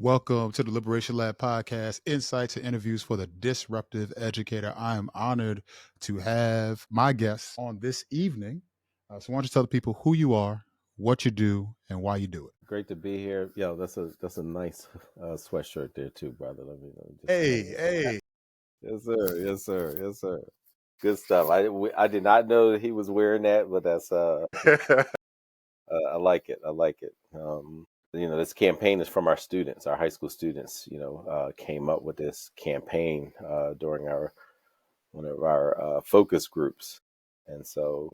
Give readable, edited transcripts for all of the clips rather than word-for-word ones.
Welcome to the Liberation Lab podcast, insights and interviews for the disruptive educator. I am honored to have my guests on this evening. So, why don't you tell the people who you are, what you do, and why you do it? Great to be here. Yo, that's a nice sweatshirt there too, brother. Let me just say Hey, that. hey. Yes, sir. Yes, sir. Yes, sir. Good stuff. I did not know that he was wearing that, but that's I like it. I like it. This campaign is from our students, our high school students. Came up with this campaign during our one of our focus groups, and so,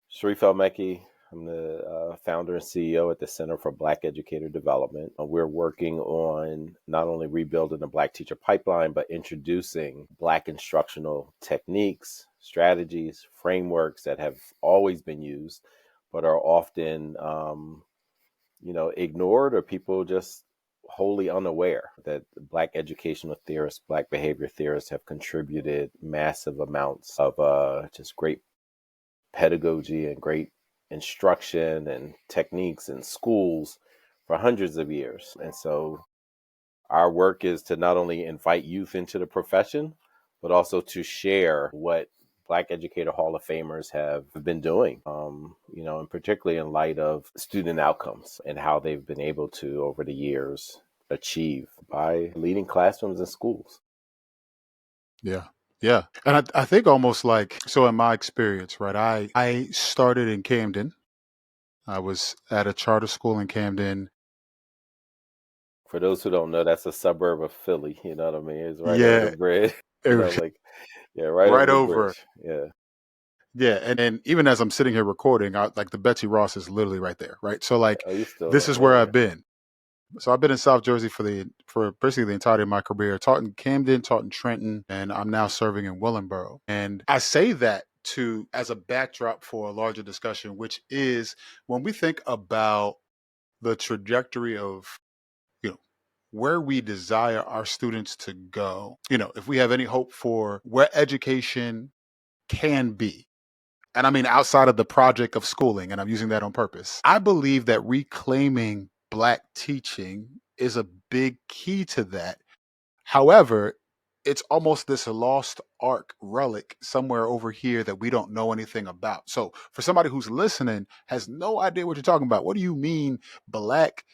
Sharif El-Mekki. I'm the founder and CEO at the Center for Black Educator Development. We're working on not only rebuilding the Black teacher pipeline, but introducing Black instructional techniques, strategies, frameworks that have always been used, but are often, ignored, or people just wholly unaware that Black educational theorists, Black behavior theorists have contributed massive amounts of just great pedagogy and great instruction and techniques in schools for hundreds of years. And so our work is to not only invite youth into the profession, but also to share what Black Educator Hall of Famers have been doing, and particularly in light of student outcomes and how they've been able to, over the years, achieve by leading classrooms in schools. Yeah. Yeah. And I think almost like, so in my experience, right, I started in Camden. I was at a charter school in Camden. For those who don't know, that's a suburb of Philly. You know what I mean? It's right over the Yeah. bridge. Yeah, right over Right the over. bridge. Yeah. Yeah, and then even as I'm sitting here recording, like the Betsy Ross is literally right there, right? So like Oh, you still this there? is where I've Okay. been. So I've been in South Jersey for basically the entirety of my career. Taught in Camden, taught in Trenton, and I'm now serving in Willingboro. And I say that to as a backdrop for a larger discussion, which is when we think about the trajectory of you know where we desire our students to go. If we have any hope for where education can be, and I mean outside of the project of schooling, and I'm using that on purpose. I believe that reclaiming Black teaching is a big key to that. However, it's almost this lost ark relic somewhere over here that we don't know anything about. So, for somebody who's listening, has no idea what you're talking about, what do you mean Black,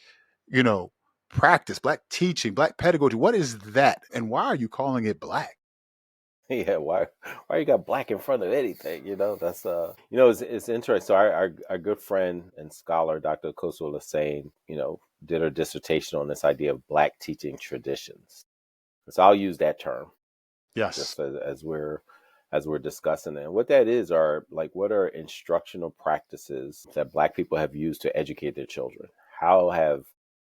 you know, practice, Black teaching, Black pedagogy? What is that? And why are you calling it Black? Yeah. Why you got Black in front of anything? That's it's interesting. So our good friend and scholar, Dr. Koso Lassane, did her dissertation on this idea of Black teaching traditions. So I'll use that term Yes. just as we're discussing it. And what that is are like, what are instructional practices that Black people have used to educate their children? How have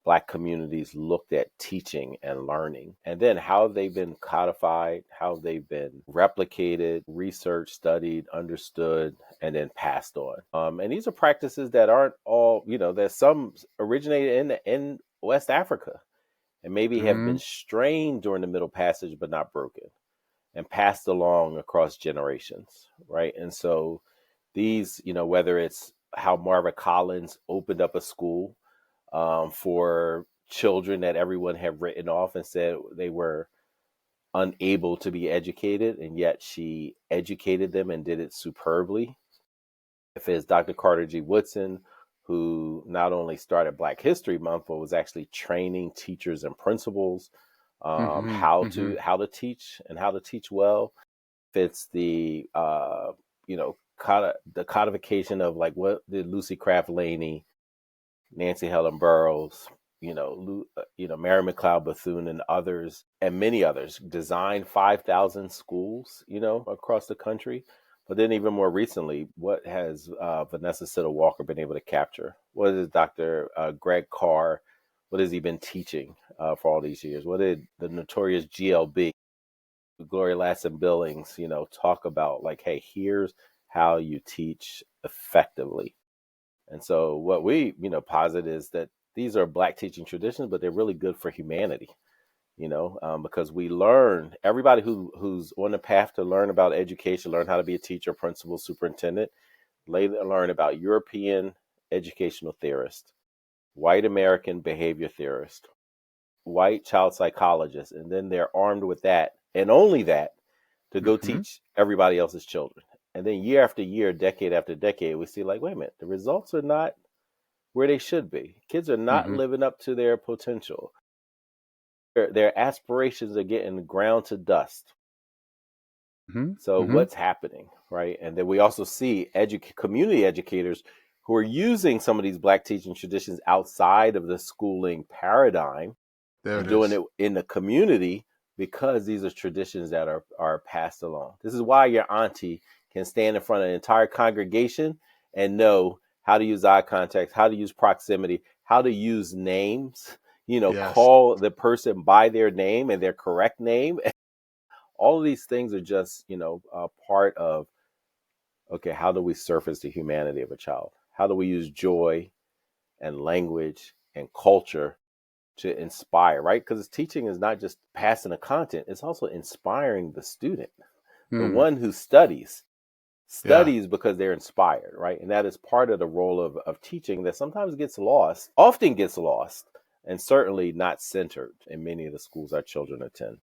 Black communities looked at teaching and learning? And then how have they been codified? How have they been replicated, researched, studied, understood, and then passed on? And these are practices that aren't all, that some originated in West Africa and maybe have been Mm, strained during the Middle Passage, but not broken and passed along across generations, right? And so these, whether it's how Marva Collins opened up a school for children that everyone had written off and said they were unable to be educated, and yet she educated them and did it superbly. If it's Dr. Carter G. Woodson, who not only started Black History Month, but was actually training teachers and principals hmm how hmm to teach and how to teach well. Fits the the codification of like what did Lucy Craft Laney, Nancy Helen Burroughs, Mary McLeod Bethune and others and many others designed 5,000 schools across the country. But then even more recently, what has Vanessa Siddle Walker been able to capture? What is Dr. Greg Carr? What has he been teaching for all these years? What did the notorious GLB, Gloria Ladson Billings, talk about? Like, hey, here's how you teach effectively. And so what we, posit is that these are Black teaching traditions, but they're really good for humanity, because we learn, everybody who's on the path to learn about education, learn how to be a teacher, principal, superintendent, later learn about European educational theorists, white American behavior theorist, white child psychologist, and then they're armed with that and only that to go Mm-hmm. teach everybody else's children. And then year after year, decade after decade, we see like, wait a minute, the results are not where they should be. Kids are not Mm-hmm. living up to their potential. Their aspirations are getting ground to dust. Mm-hmm. So Mm-hmm. what's happening, right? And then we also see community educators who are using some of these Black teaching traditions outside of the schooling paradigm There and it doing is. it in the community because these are traditions that are passed along. This is why your auntie can stand in front of an entire congregation and know how to use eye contact, how to use proximity, how to use names, Yes. call the person by their name and their correct name. All of these things are just, part of, okay, how do we surface the humanity of a child? How do we use joy and language and culture to inspire, right? Because teaching is not just passing a content, it's also inspiring the student. The Mm. one who studies Yeah. because they're inspired, right? And that is part of the role of teaching that sometimes gets lost, often gets lost, and certainly not centered in many of the schools our children attend.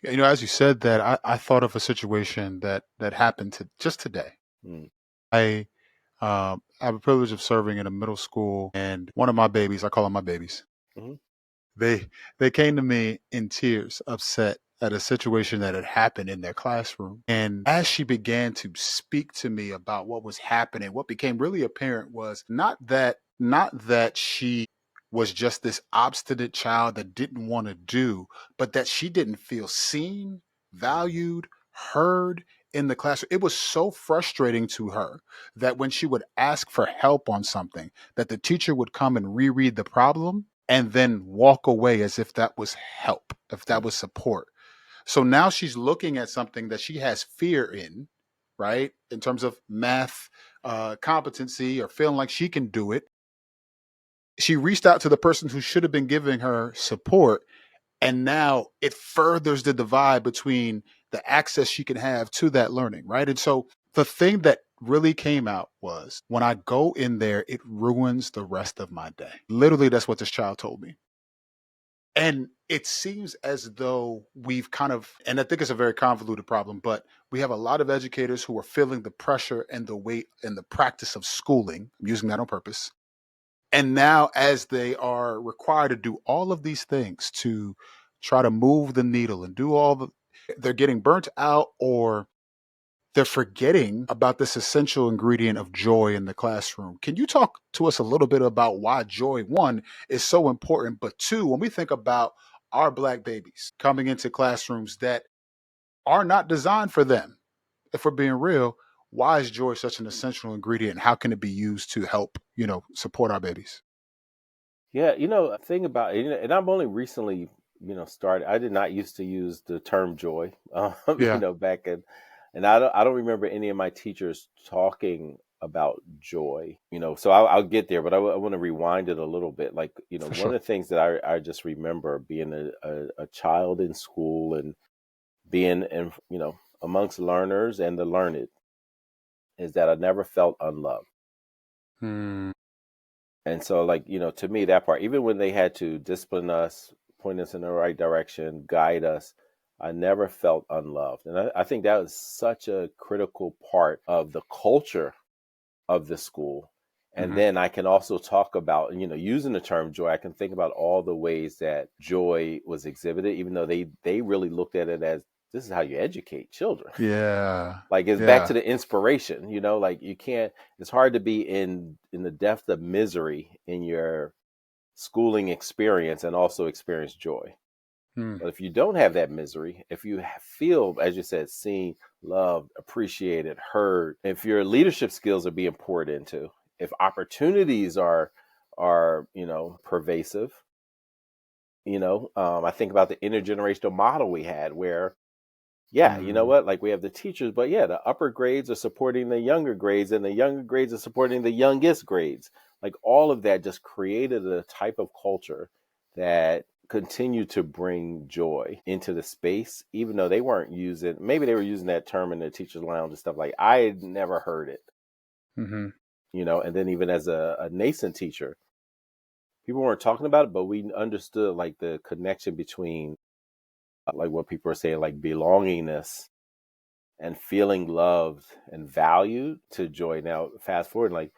As you said that, I thought of a situation that happened just today. Mm, I have a privilege of serving in a middle school, and one of my babies, I call them my babies, mhm, they they came to me in tears, upset at a situation that had happened in their classroom. And as she began to speak to me about what was happening, what became really apparent was not that she was just this obstinate child that didn't want to do, but that she didn't feel seen, valued, heard in the classroom. It was so frustrating to her that when she would ask for help on something, that the teacher would come and reread the problem and then walk away as if that was help, if that mm, was support. So now she's looking at something that she has fear in, right? In terms of math competency or feeling like she can do it. She reached out to the person who should have been giving her support. And now it furthers the divide between the access she can have to that learning, right? And so the thing that really came out was when I go in there, it ruins the rest of my day. Literally, that's what this child told me. And it seems as though we've kind of, and I think it's a very convoluted problem, but we have a lot of educators who are feeling the pressure and the weight and the practice of schooling. I'm using that on purpose. And now, as they are required to do all of these things to try to move the needle and do all they're getting burnt out, or they're forgetting about this essential ingredient of joy in the classroom. Can you talk to us a little bit about why joy, one, is so important, but two, when we think about our Black babies coming into classrooms that are not designed for them, if we're being real, why is joy such an essential ingredient? And how can it be used to help, support our babies? Yeah, a thing about it, and I'm only recently, started. I did not used to use the term joy, Yeah, back in, and I don't remember any of my teachers talking about joy, So I'll get there, but I want to rewind it a little bit. Like, for one sure. of the things that I just remember being a child in school and being in, amongst learners and the learned is that I never felt unloved. Hmm. And so, like, to me, that part, even when they had to discipline us, point us in the right direction, guide us, I never felt unloved. And I think that was such a critical part of the culture of the school. And Mhm. then I can also talk about, using the term joy, I can think about all the ways that joy was exhibited, even though they really looked at it as this is how you educate children. Yeah. Like it's back Yeah. to the inspiration, like you can't, it's hard to be in the depth of misery in your schooling experience and also experience joy. Hmm. But if you don't have that misery, if you feel, as you said, seen, loved, appreciated, heard, if your leadership skills are being poured into, if opportunities are pervasive, I think about the intergenerational model we had where, yeah, you know Mm. what? Like we have the teachers, but yeah, the upper grades are supporting the younger grades and the younger grades are supporting the youngest grades. Like all of that just created a type of culture that continued to bring joy into the space, even though they weren't using, maybe they were using that term in the teacher's lounge and stuff like I had never heard it, Mhm. and then even as a nascent teacher, people weren't talking about it, but we understood like the connection between like what people are saying, like belongingness and feeling loved and valued to joy. Now, fast forward, like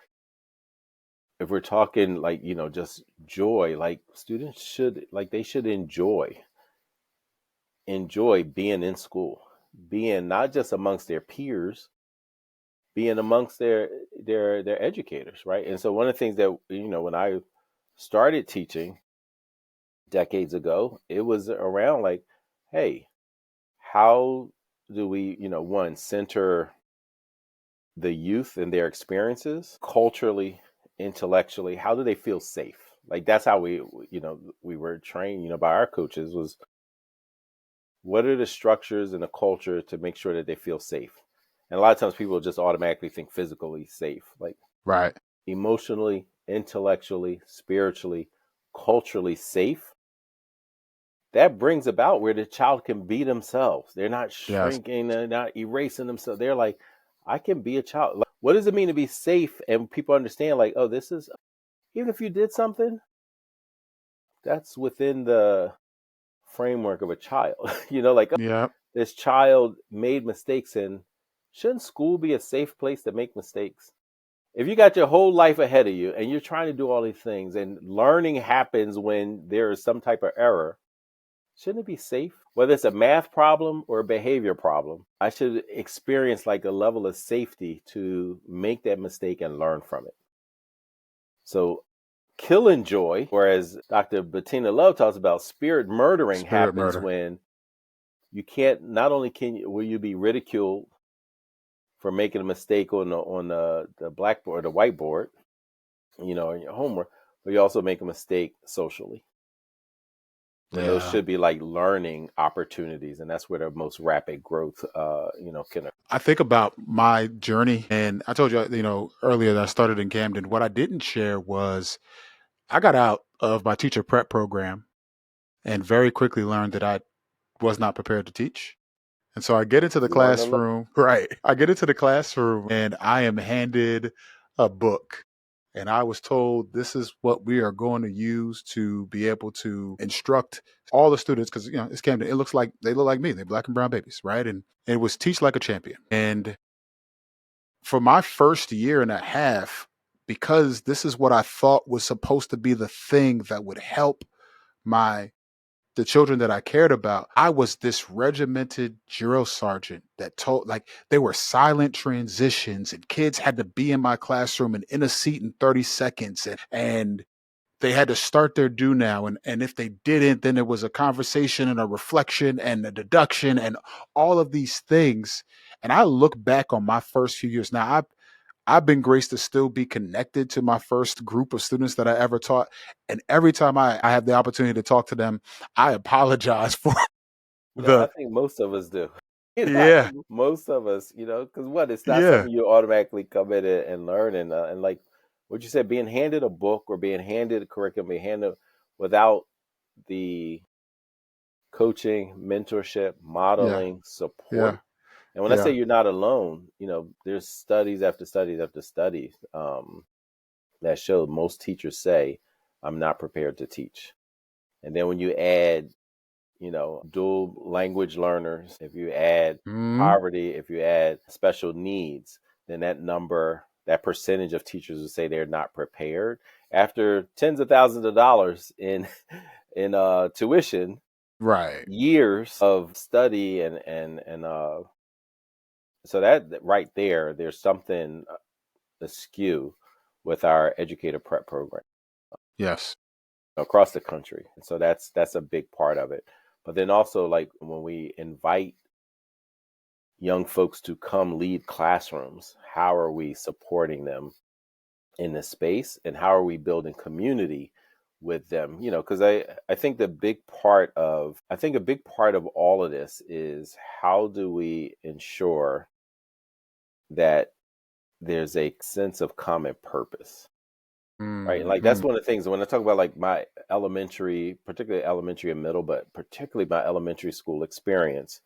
if we're talking like, just joy, like students should, like they should enjoy being in school, being not just amongst their peers, being amongst their educators, right? And so one of the things that, when I started teaching decades ago, it was around like, hey, how do we, one, center the youth and their experiences culturally, intellectually? How do they feel safe? Like that's how we were trained, by our coaches, was what are the structures and the culture to make sure that they feel safe? And a lot of times people just automatically think physically safe, like Right. emotionally, intellectually, spiritually, culturally safe. That brings about where the child can be themselves. They're not Yes. shrinking, they're not erasing themselves. They're like, I can be a child. Like, what does it mean to be safe? And people understand, like, oh, this is, even if you did something, that's within the framework of a child. Like, oh, Yeah. this child made mistakes, and shouldn't school be a safe place to make mistakes? If you got your whole life ahead of you and you're trying to do all these things and learning happens when there is some type of error, shouldn't it be safe? Whether it's a math problem or a behavior problem, I should experience like a level of safety to make that mistake and learn from it. So killing joy, whereas Dr. Bettina Love talks about spirit murdering, Spirit happens murder. when you can't, not only will you be ridiculed for making a mistake on the blackboard or the whiteboard, in your homework, but you also make a mistake socially. When those Yeah. should be like learning opportunities, and that's where the most rapid growth can. I think about my journey, and I told you, earlier that I started in Camden. What I didn't share was I got out of my teacher prep program and very quickly learned that I was not prepared to teach. And so I get into the Learn a lot. classroom, right? I get into the classroom and I am handed a book. And I was told this is what we are going to use to be able to instruct all the students because it's Camden. It looks like they look like me. They're black and brown babies, right? And it was teach like a champion. And for my first year and a half, because this is what I thought was supposed to be the thing that would help my the children that I cared about, I was this regimented drill sergeant that told like they were silent transitions and kids had to be in my classroom and in a seat in 30 seconds and they had to start their do now and if they didn't then there was a conversation and a reflection and a deduction and all of these things. And I look back on my first few years. Now I've been graced to still be connected to my first group of students that I ever taught. And every time I have the opportunity to talk to them, I apologize for I the think most of us do. I yeah, think most of us, because what, it's not yeah, something you automatically come in and learn, and like what you said, being handed a book or being handed a curriculum, being handed without the coaching, mentorship, yeah, modeling, yeah, support. And when I say yeah. you're not alone, there's studies after studies after studies that show most teachers say, I'm not prepared to teach. And then when you add, dual language learners, if you add Mhm. poverty, if you add special needs, then that percentage of teachers who say they're not prepared after tens of thousands of dollars in in tuition, Right. years of study and so that right there's something askew with our educator prep program Yes. across the country. And so that's a big part of it. But then also like when we invite young folks to come lead classrooms, how are we supporting them in this space and how are we building community with them? Because I think a big part of all of this is how do we ensure that there's a sense of common purpose, right? And like that's Mhm. one of the things when I talk about like my elementary, particularly elementary and middle, but particularly my elementary school experience,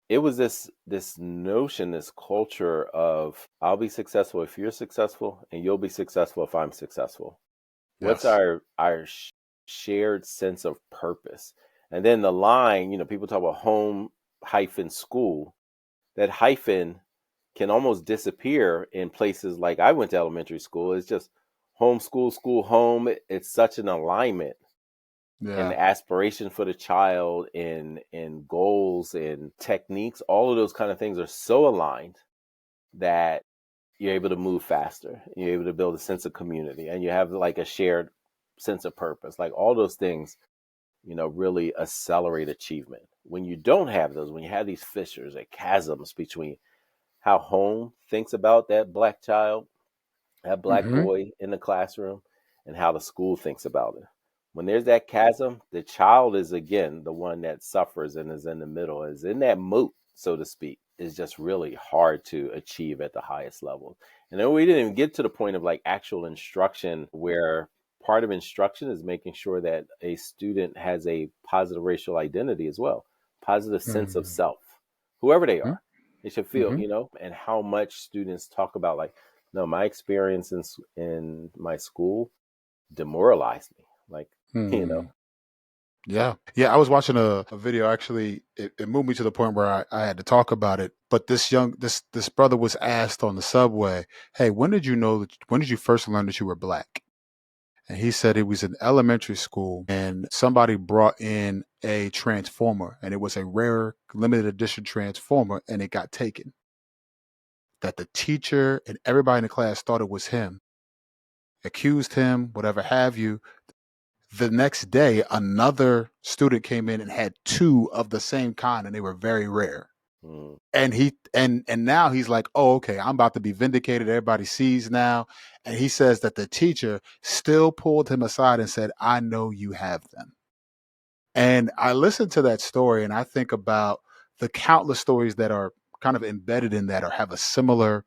it was this notion, this culture of I'll be successful if you're successful and you'll be successful if I'm successful. What's Yes. our shared sense of purpose? And then the line, people talk about home hyphen school. That hyphen can almost disappear in places like I went to elementary school. It's just home, school, school, home. It's such an alignment in Yeah. aspiration for the child, in goals and techniques. All of those kind of things are so aligned that you're able to move faster. You're able to build a sense of community, and you have like a shared sense of purpose. Like all those things, really accelerate achievement. When you don't have those, when you have these fissures and chasms between how home thinks about that black child, that black Mm-hmm. boy in the classroom, and how the school thinks about it. When there's that chasm, the child is again the one that suffers and is in the middle, is in that moat, so to speak, is just really hard to achieve at the highest level. And then we didn't even get to the point of like actual instruction, where part of instruction is making sure that a student has a positive racial identity as well, positive sense of Mm-hmm. self, whoever they are. They should feel, Mm-hmm. and how much students talk about like, no, my experience in my school demoralized me. Like, you know, Mm-hmm. Yeah. Yeah. I was watching a video actually. It moved me to the point where I had to talk about it. But this brother was asked on the subway, "Hey, when did you first learn that you were black?" And he said it was in elementary school and somebody brought in a transformer and it was a rare limited edition transformer and it got taken. That the teacher and everybody in the class thought it was him, accused him, whatever have you. The next day, another student came in and had two of the same kind and they were very rare. mm, And and now he's like, oh, okay, I'm about to be vindicated. Everybody sees now. And he says that the teacher still pulled him aside and said, I know you have them. And I listen to that story and I think about the countless stories that are kind of embedded in that or have a similar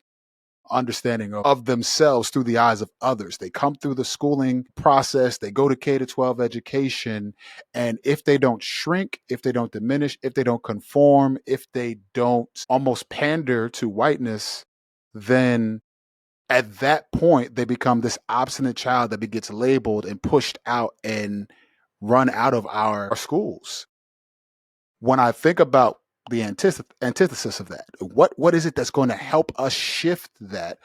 understanding of themselves through the eyes of others. They come through the schooling process, they go to K to 12 education, and if they don't shrink, if they don't diminish, if they don't conform, if they don't almost pander to whiteness, then at that point they become this obstinate child that gets labeled and pushed out and run out of our schools. When I think about the antithesis of that, what is it that's going to help us shift that?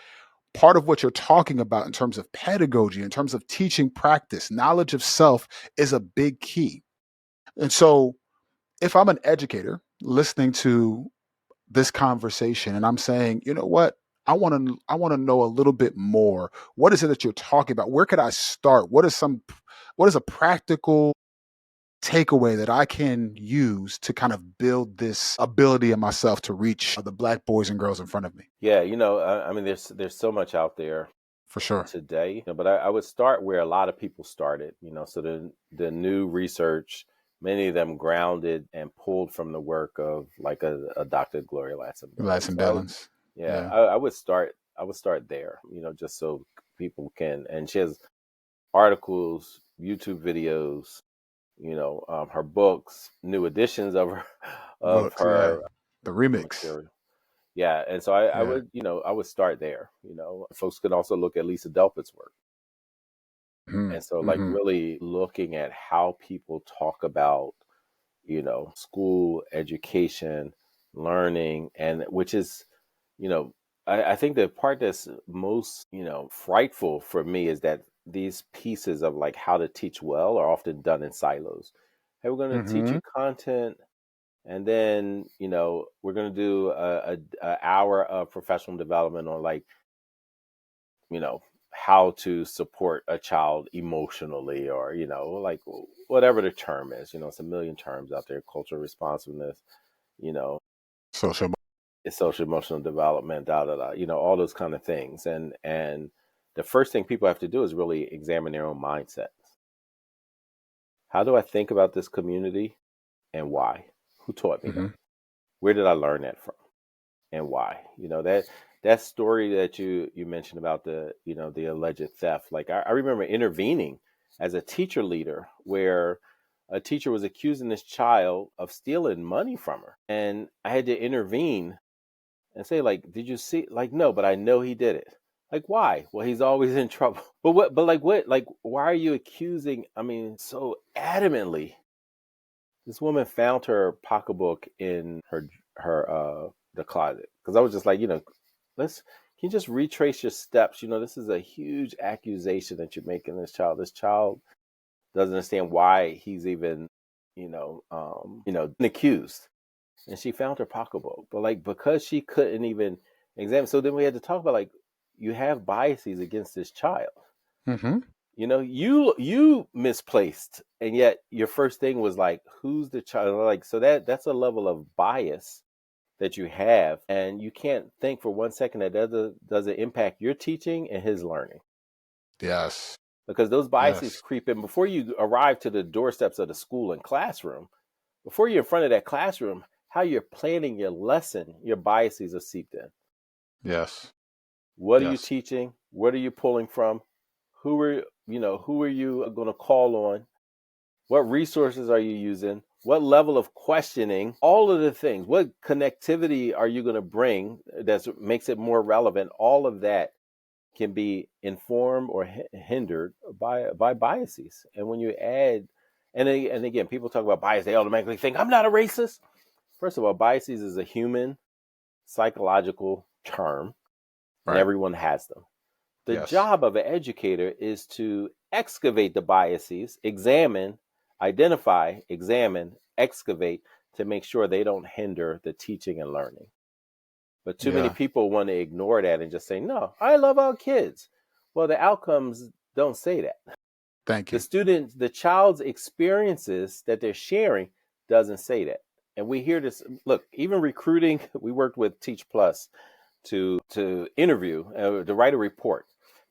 Part of what you're talking about in terms of pedagogy, in terms of teaching practice, knowledge of self is a big key. And so, if I'm an educator listening to this conversation and I'm saying, you know what, I want to know a little bit more. What is it that you're talking about? Where could I start? What is a practical takeaway that I can use to kind of build this ability in myself to reach the black boys and girls in front of me? yeah, I mean, there's so much out there For sure. today, but I would start where a lot of people started. So the new research, many of them grounded and pulled from the work of like a Dr. Gloria Ladson Bellum. Lights and balance. Yeah, Yeah. I would start there, just so people can. And she has articles, YouTube videos, her books, new editions of her of Books, yeah. her The remix. material. Yeah, and so I Yeah. would, I would start there. Folks could also look at Lisa Delpit's work, Mhm, and so like mhm, really looking at how people talk about, school, education, learning, and which is, you know, I think the part that's most, frightful for me is that these pieces of like how to teach well are often done in silos. Hey, we're going to teach you mhm. content, and then we're going to do a hour of professional development on like, you know how to support a child emotionally, or like whatever the term is. It's a million terms out there: cultural responsiveness, you know Social. it's social emotional development, da da da, all those kind of things. And the first thing people have to do is really examine their own mindsets. How do I think about this community, and why? Who taught me that? Mhm, Where did I learn that from, and why? That story that you mentioned about the alleged theft. Like I remember intervening as a teacher leader, where a teacher was accusing this child of stealing money from her, and I had to intervene and say, like, did you see? Like, no, but I know he did it. Like, why? Well, he's always in trouble. But what? But like, what? Like, why are you accusing? I mean, so adamantly. This woman found her pocketbook in her the closet, because I was just like, let's can you just retrace your steps? This is a huge accusation that you're making this child. This child doesn't understand why he's even, been accused. And she found her pocketbook, but like because she couldn't even examine. So then we had to talk about like you have biases against this child. Mm-hmm. You misplaced, and yet your first thing was like, who's the child? Like, so that's a level of bias that you have, and you can't think for 1 second that doesn't impact your teaching and his learning, Yes. because those biases Yes. creep in before you arrive to the doorsteps of the school and classroom. Before you're in front of that classroom, how you're planning your lesson, your biases are seeped in. Yes. What are you Yes. teaching? What are you pulling from? Who are you going to call on? What resources are you using? What level of questioning? All of the things. What connectivity are you going to bring that makes it more relevant? All of that can be informed or hindered by biases. And when you add, and again, people talk about bias, they automatically think I'm not a racist. First of all, biases is a human psychological term, and Right. everyone has them. The Yes. job of an educator is to excavate the biases, examine, identify, examine, excavate, to make sure they don't hinder the teaching and learning. But too many Yeah. people want to ignore that and just say, no, I love our kids. Well, the outcomes don't say that. Thank you. The child's experiences that they're sharing doesn't say that. And we hear this, look, even recruiting, we worked with Teach Plus to interview, to write a report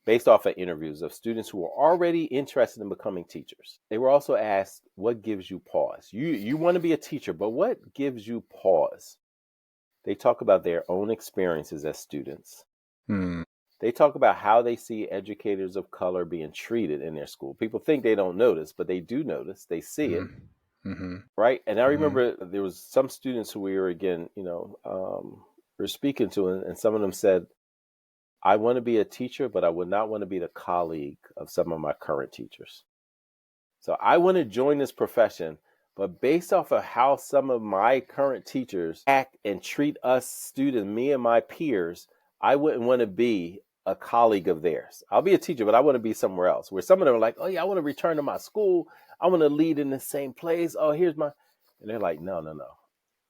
based off of interviews of students who were already interested in becoming teachers. They were also asked, what gives you pause? You want to be a teacher, but what gives you pause? They talk about their own experiences as students. Hmm. They talk about how they see educators of color being treated in their school. People think they don't notice, but they do notice. They see it, Mm-hmm. right? And I Mm-hmm. remember there was some students who we were again, were speaking to, and some of them said, I want to be a teacher, but I would not want to be the colleague of some of my current teachers. So I want to join this profession, but based off of how some of my current teachers act and treat us students, me and my peers, I wouldn't want to be a colleague of theirs. I'll be a teacher, but I want to be somewhere else, where some of them are like, oh yeah, I want to return to my school. I want to lead in the same place. Oh, here's my, and they're like, no, no, no.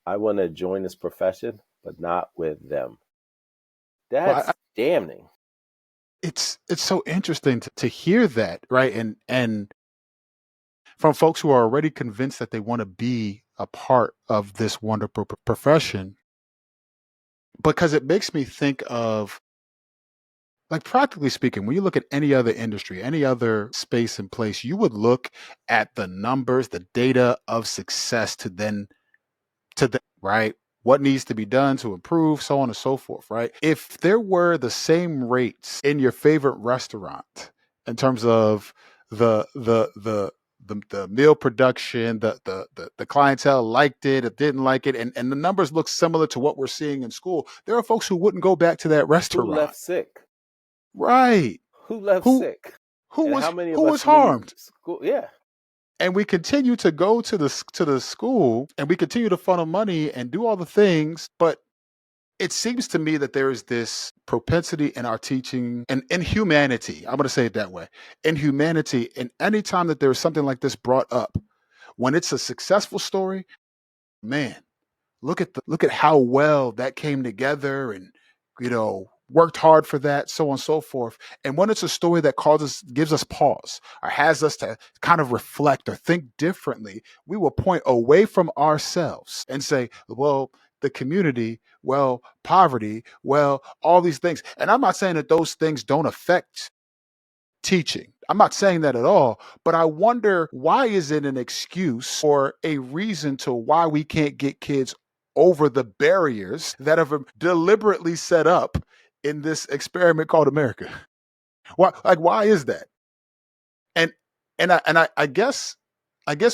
I want to join this profession, but not with them. Well, That's damning. it's so interesting to hear that, right? And from folks who are already convinced that they want to be a part of this wonderful profession, because it makes me think of, like, practically speaking, when you look at any other industry, any other space and place, you would look at the numbers, the data of success to then, right? What needs to be done to improve, so on and so forth, right? If there were the same rates in your favorite restaurant in terms of the meal production, the clientele liked it, it didn't like it, and the numbers look similar to what we're seeing in school, there are folks who wouldn't go back to that Who restaurant. left sick? Right. Who left Who sick? who And was how many of who us was leave harmed? school? Yeah. And we continue to go to the school, and we continue to funnel money and do all the things, but it seems to me that there is this propensity in our teaching and in humanity. I'm going to say it that way. In humanity, and any time that there's something like this brought up, when it's a successful story, man, look at how well that came together, and worked hard for that, so on and so forth. And when it's a story that gives us pause or has us to kind of reflect or think differently, we will point away from ourselves and say, well, the community, well, poverty, well, all these things. And I'm not saying that those things don't affect teaching. I'm not saying that at all, but I wonder, why is it an excuse or a reason to why we can't get kids over the barriers that have been deliberately set up in this experiment called America? Why is that? And I guess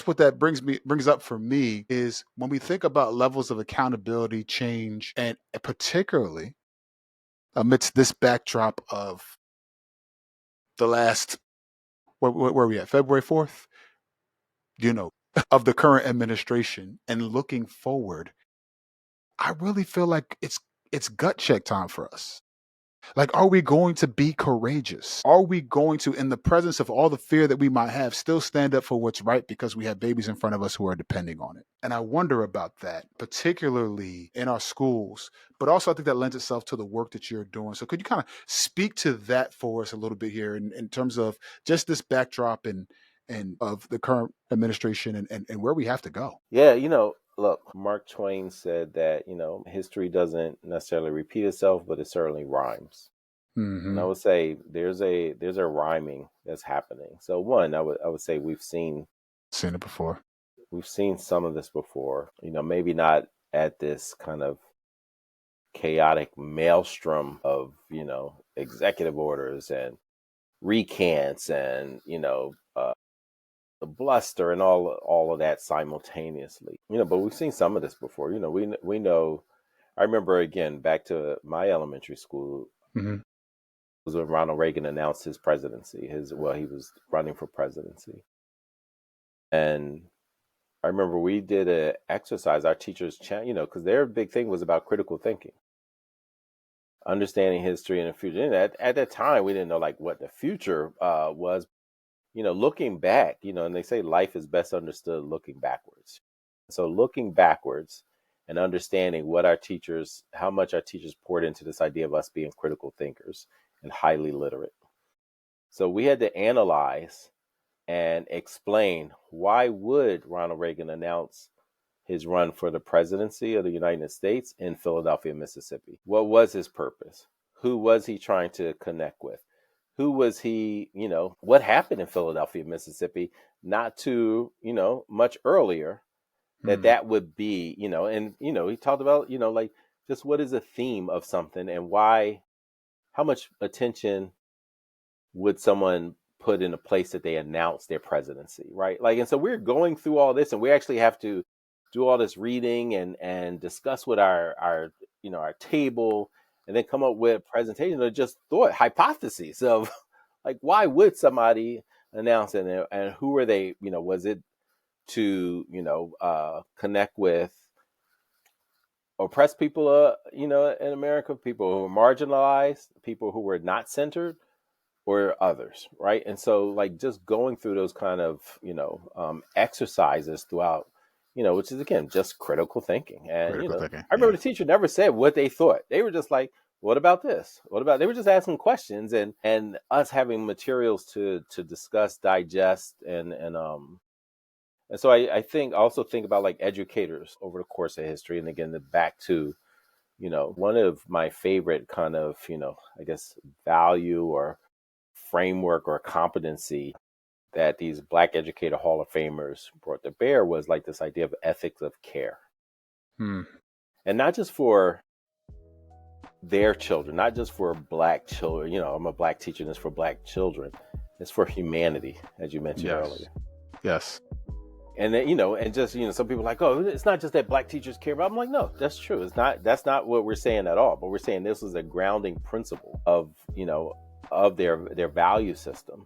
what that brings up for me is, when we think about levels of accountability, change, and particularly, amidst this backdrop of the last, where are we at? February 4th, you know, of the current administration and looking forward, I really feel like it's gut check time for us. Like, are we going to be courageous? Are we going to, in the presence of all the fear that we might have, still stand up for what's right because we have babies in front of us who are depending on it? And I wonder about that, particularly in our schools, but also I think that lends itself to the work that you're doing. So could you kind of speak to that for us a little bit here in terms of just this backdrop and of the current administration and where we have to go? Yeah, look, Mark Twain said that, history doesn't necessarily repeat itself, but it certainly rhymes. And I Hmm. would say there's a rhyming that's happening. So one, I would say Seen it before. we've seen some of this before. Maybe not at this kind of chaotic maelstrom of, executive orders and recants and, the bluster and all of that simultaneously. But we've seen some of this before. We know. I remember, again, back to my elementary school, Hmm. was when Ronald Reagan announced his presidency. He was running for presidency, and I remember we did an exercise. Our teachers, because their big thing was about critical thinking, understanding history and the future. And at that time, we didn't know like what the future was. Looking back, and they say life is best understood looking backwards. So looking backwards and understanding how much our teachers poured into this idea of us being critical thinkers and highly literate. So we had to analyze and explain, why would Ronald Reagan announce his run for the presidency of the United States in Philadelphia, Mississippi? What was his purpose? Who was he trying to connect with? Who was he, what happened in Philadelphia, Mississippi, not too, much earlier, that would be, and, he talked about, like just what is a theme of something and why, how much attention would someone put in a place that they announce their presidency, right? Like, and so we're going through all this, and we actually have to do all this reading and discuss with our our table, and then come up with presentations or just thought hypotheses of like, why would somebody announce it, and who are they? Was it to connect with oppressed people, in America, people who were marginalized, people who were not centered, or others, right? And so, like, just going through those kind of exercises throughout, which is again just critical thinking. And Critical thinking. I remember Yeah. the teacher never said what they thought. They were just like, "What about this? What about?" They were just asking questions, and us having materials to discuss, digest, and so I think also think about like educators over the course of history, and again, back to one of my favorite kind of I guess value or framework or competency that these Black educator Hall of Famers brought to bear was like this idea of ethics of care. Hmm. And not just for their children, not just for Black children. I'm a Black teacher, and it's for Black children. It's for humanity, as you mentioned Yes. earlier. Yes. And then, and just, some people are like, oh, it's not just that Black teachers care about. I'm like, no, that's true. That's not what we're saying at all. But we're saying this is a grounding principle of, of their value system.